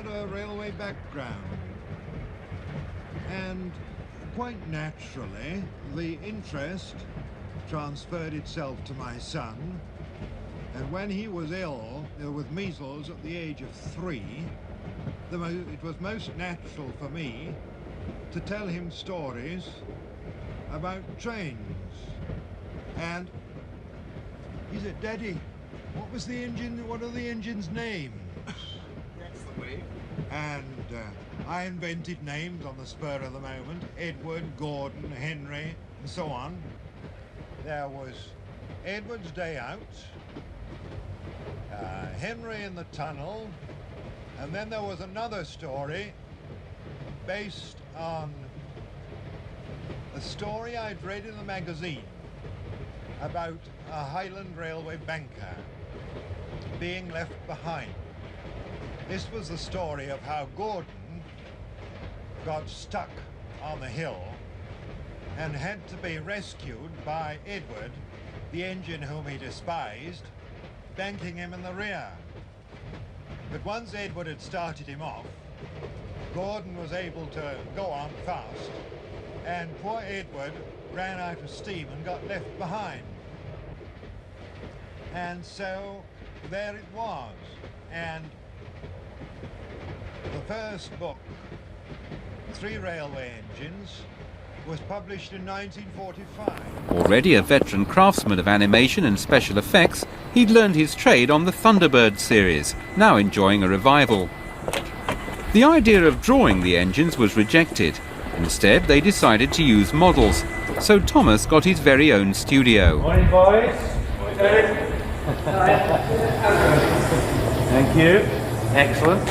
had a railway background, and quite naturally the interest transferred itself to my son, and when he was ill with measles at the age of 3, it was most natural for me to tell him stories about trains. And he said, "Daddy, what are the engine's names?" That's the way. And I invented names on the spur of the moment: Edward, Gordon, Henry, and so on. There was Edward's Day Out, Henry in the Tunnel, and then there was another story based on a story I'd read in the magazine about a Highland Railway banker being left behind. This was the story of how Gordon got stuck on the hill and had to be rescued by Edward, the engine whom he despised, banking him in the rear. But once Edward had started him off, Gordon was able to go on fast, and poor Edward ran out of steam and got left behind. And so there it was. And the first book, 3 Railway Engines, was published in 1945. Already a veteran craftsman of animation and special effects, he'd learned his trade on the Thunderbird series, now enjoying a revival. The idea of drawing the engines was rejected. Instead, they decided to use models, so Thomas got his very own studio. Morning, boys. Thank you. Excellent.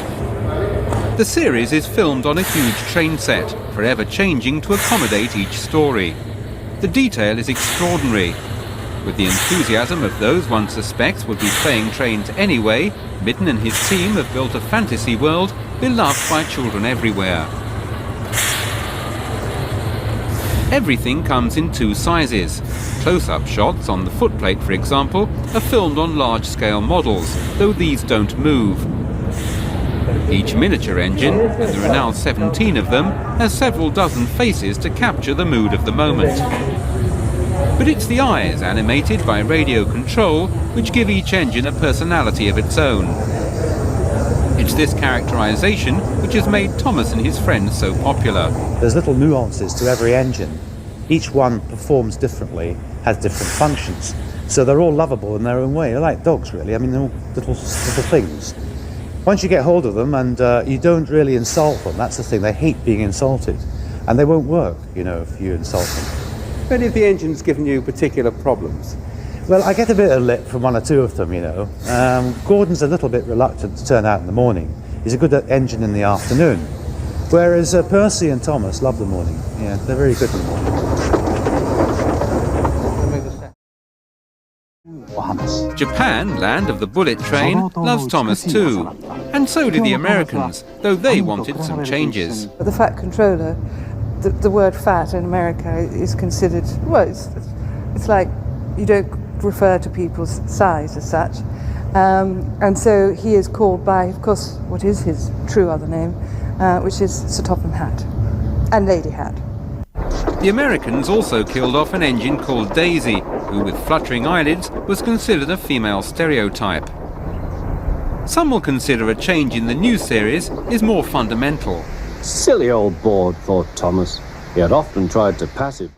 The series is filmed on a huge train set, forever changing to accommodate each story. The detail is extraordinary. With the enthusiasm of those one suspects would be playing trains anyway, Midden and his team have built a fantasy world beloved by children everywhere. Everything comes in 2 sizes. Close-up shots on the footplate, for example, are filmed on large-scale models, though these don't move. Each miniature engine, and there are now 17 of them, has several dozen faces to capture the mood of the moment. But it's the eyes, animated by radio control, which give each engine a personality of its own. It's this characterization which has made Thomas and his friends so popular. There's little nuances to every engine. Each one performs differently, has different functions. So they're all lovable in their own way. They're like dogs, really. I mean, they're all little things. Once you get hold of them and you don't really insult them, that's the thing. They hate being insulted. And they won't work, you know, if you insult them. Have any of the engines given you particular problems? Well, I get a bit of lip from 1 or 2 of them, you know. Gordon's a little bit reluctant to turn out in the morning. He's a good engine in the afternoon. Whereas Percy and Thomas love the morning. Yeah, they're very good in the morning. Japan, land of the bullet train, loves Thomas too. And so do the Americans, though they wanted some changes. The Fat Controller, the word fat in America is considered, well, it's like you don't refer to people's size as such. And so he is called by, of course, what is his true other name, which is Sir Topham Hatt and Lady Hatt. The Americans also killed off an engine called Daisy, who with fluttering eyelids was considered a female stereotype. Some will consider a change in the new series is more fundamental. Silly old board, thought Thomas. He had often tried to pass it.